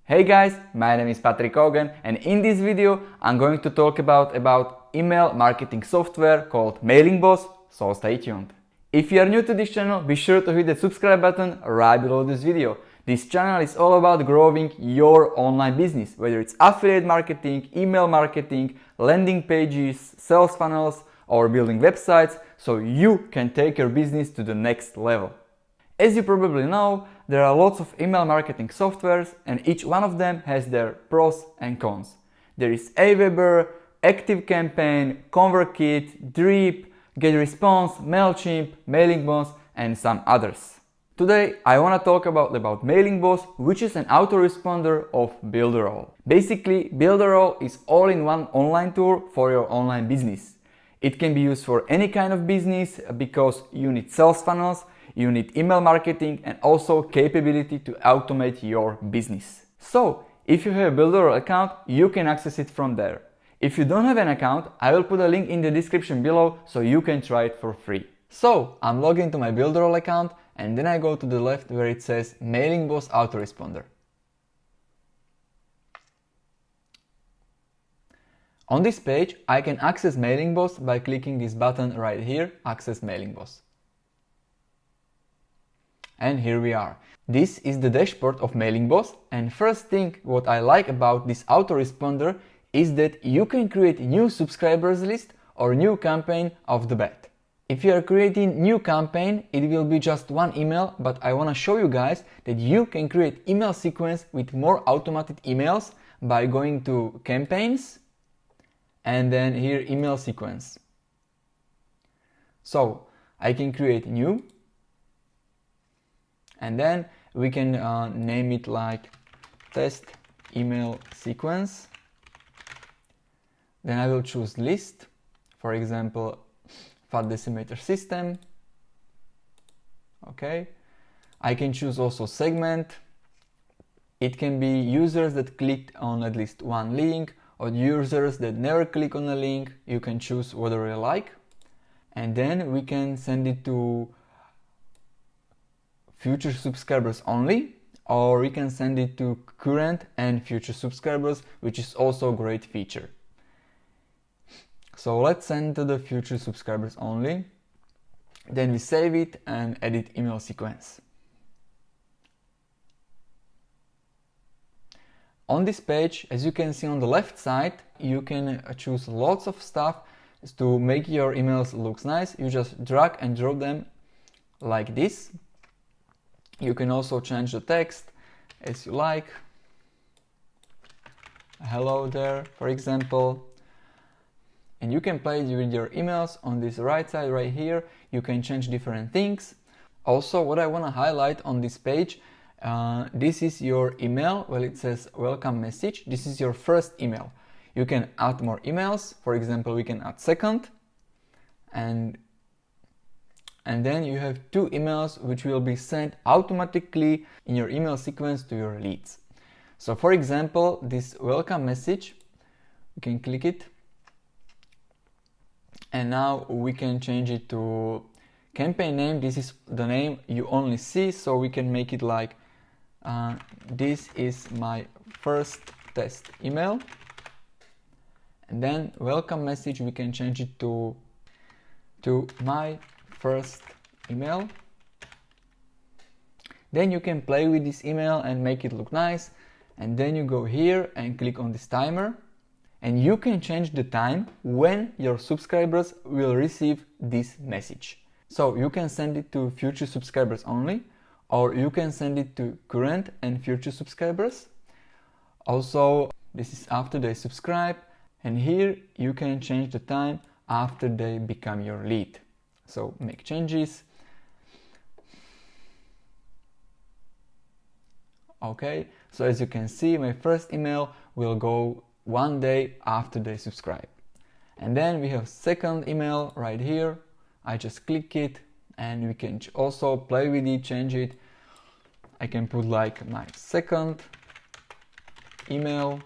Hey guys, my name is Patrick Cogen and in this video I'm going to talk about email marketing software called MailingBoss, so stay tuned. If you are new to this channel, be sure to hit the subscribe button right below this video. This channel is all about growing your online business, whether it's affiliate marketing, email marketing, landing pages, sales funnels, or building websites, so you can take your business to the next level. As you probably know, there are lots of email marketing softwares and each one of them has their pros and cons. There is Aweber, ActiveCampaign, ConvertKit, Drip, GetResponse, MailChimp, MailingBoss and some others. Today I want to talk about MailingBoss, which is an autoresponder of Builderall. Basically, Builderall is all-in-one online tool for your online business. It can be used for any kind of business because you need sales funnels, you need email marketing and also capability to automate your business. So, if you have a Builderall account, you can access it from there. If you don't have an account, I will put a link in the description below so you can try it for free. So, I'm logged into my Builderall account and then I go to the left where it says MailingBoss Autoresponder. On this page, I can access MailingBoss by clicking this button right here, Access MailingBoss. And here we are. This is the dashboard of MailingBoss, and first thing what I like about this autoresponder is that you can create new subscribers list or new campaign off the bat. If you are creating new campaign, it will be just one email, but I want to show you guys that you can create email sequence with more automated emails by going to campaigns and then here email sequence. So I can create new and then we can name it like test email sequence. Then I will choose list, for example, fat decimator system. Okay. I can choose also segment. It can be users that clicked on at least one link or users that never click on a link. You can choose whatever you like. And then we can send it to future subscribers only, or we can send it to current and future subscribers, which is also a great feature. So let's send to the future subscribers only. Then we save it and edit email sequence. On this page, as you can see on the left side, you can choose lots of stuff to make your emails look nice. You just drag and drop them like this. You can also change the text as you like. Hello there, for example. And you can play with your emails on this right side right here. You can change different things. Also, what I want to highlight on this page, this is your email. Well, it says welcome message. This is your first email. You can add more emails. For example, we can add second. And then you have two emails which will be sent automatically in your email sequence to your leads. So for example, this welcome message, you can click it. And now we can change it to campaign name. This is the name you only see, so we can make it like this is my first test email. And then welcome message, we can change it to my first email. Then you can play with this email and make it look nice. And then you go here and click on this timer. And you can change the time when your subscribers will receive this message. So you can send it to future subscribers only, or you can send it to current and future subscribers. Also, this is after they subscribe. And here you can change the time after they become your lead. So make changes. Okay, so as you can see, my first email will go one day after they subscribe. And then we have second email right here. I just click it and we can also play with it, change it. I can put like my second email.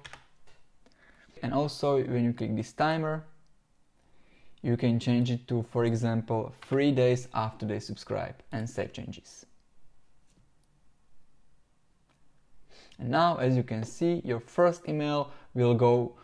And also when you click this timer, you can change it to, for example, 3 days after they subscribe and save changes. And now, as you can see, your first email will go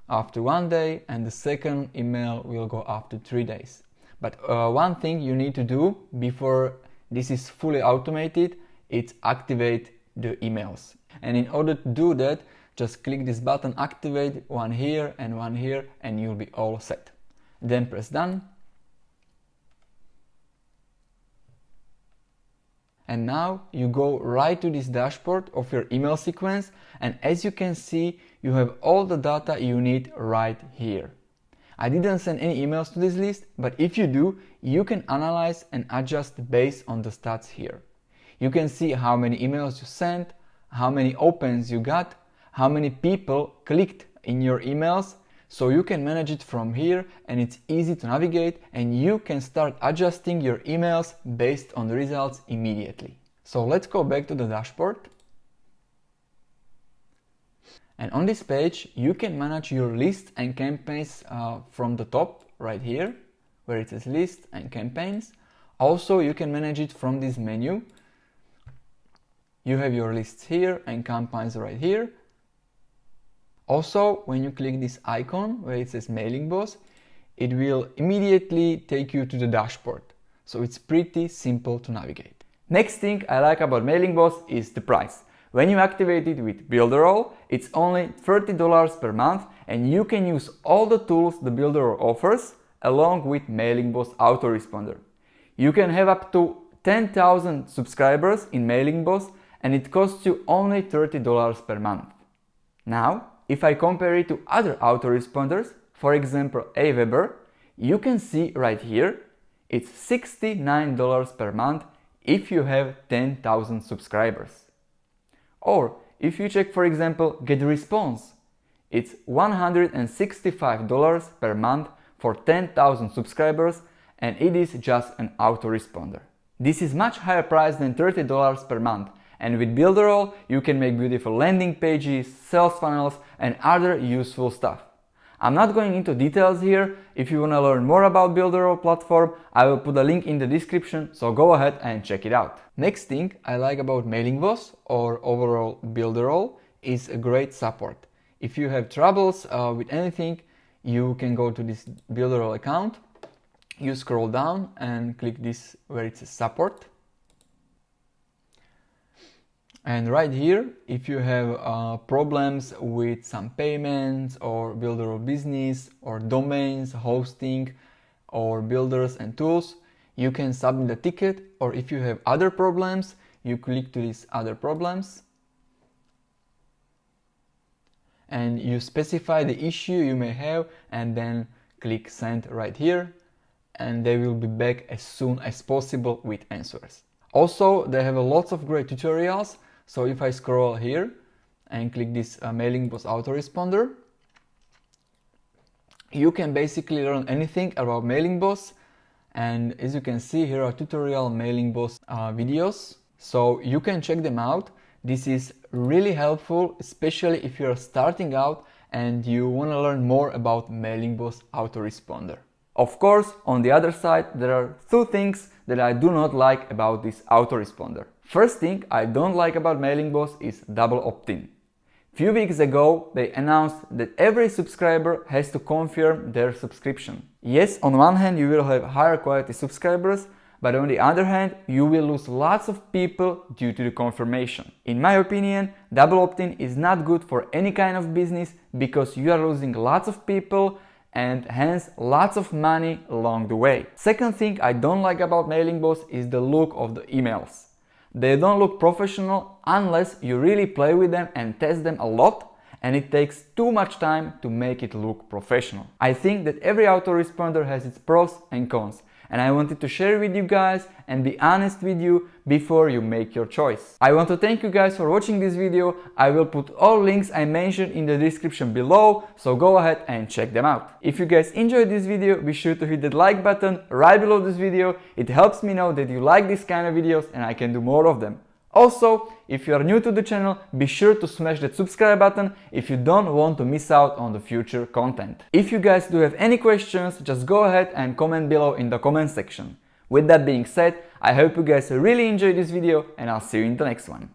after 1 day and the second email will go after 3 days. But one thing you need to do before this is fully automated, it's activate the emails. And in order to do that, just click this button, activate, one here, and you'll be all set. Then press done. And now you go right to this dashboard of your email sequence, and as you can see, you have all the data you need right here. I didn't send any emails to this list, but if you do, you can analyze and adjust based on the stats here. You can see how many emails you sent, how many opens you got, how many people clicked in your emails, so you can manage it from here, and it's easy to navigate, and you can start adjusting your emails based on the results immediately. So let's go back to the dashboard. And on this page, you can manage your lists and campaigns from the top right here, where it says list and campaigns. Also, you can manage it from this menu. You have your lists here and campaigns right here. Also, when you click this icon where it says MailingBoss, it will immediately take you to the dashboard. So it's pretty simple to navigate. Next thing I like about MailingBoss is the price. When you activate it with Builderall, it's only $30 per month, and you can use all the tools the Builderall offers along with MailingBoss autoresponder. You can have up to 10,000 subscribers in MailingBoss, and it costs you only $30 per month. Now, if I compare it to other autoresponders, for example Aweber, you can see right here, it's $69 per month if you have 10,000 subscribers. Or if you check, for example, GetResponse, it's $165 per month for 10,000 subscribers, and it is just an autoresponder. This is much higher price than $30 per month, and with Builderall you can make beautiful landing pages, sales funnels, and other useful stuff. I'm not going into details here. If you want to learn more about Builderall platform, I will put a link in the description, so go ahead and check it out. Next thing I like about MailingBoss or overall Builderall is a great support. If you have troubles with anything, you can go to this Builderall account, you scroll down and click this where it says support. And right here, if you have problems with some payments or Builderall business or domains, hosting or builders and tools, you can submit a ticket, or if you have other problems, you click to these other problems and you specify the issue you may have and then click send right here, and they will be back as soon as possible with answers. Also, they have lots of great tutorials. So if I scroll here and click this MailingBoss autoresponder, you can basically learn anything about MailingBoss, and as you can see, here are tutorial MailingBoss videos, so you can check them out. This is really helpful, especially if you're starting out and you want to learn more about MailingBoss autoresponder. Of course, on the other side, there are two things that I do not like about this autoresponder. First thing I don't like about MailingBoss is double opt-in. Few weeks ago, they announced that every subscriber has to confirm their subscription. Yes, on one hand you will have higher quality subscribers, but on the other hand you will lose lots of people due to the confirmation. In my opinion, double opt-in is not good for any kind of business because you are losing lots of people and hence lots of money along the way. Second thing I don't like about MailingBoss is the look of the emails. They don't look professional unless you really play with them and test them a lot, and it takes too much time to make it look professional. I think that every autoresponder has its pros and cons, and I wanted to share with you guys and be honest with you before you make your choice. I want to thank you guys for watching this video. I will put all links I mentioned in the description below, so go ahead and check them out. If you guys enjoyed this video, be sure to hit that like button right below this video. It helps me know that you like this kind of videos and I can do more of them. Also, if you are new to the channel, be sure to smash that subscribe button if you don't want to miss out on the future content. If you guys do have any questions, just go ahead and comment below in the comment section. With that being said, I hope you guys really enjoyed this video, and I'll see you in the next one.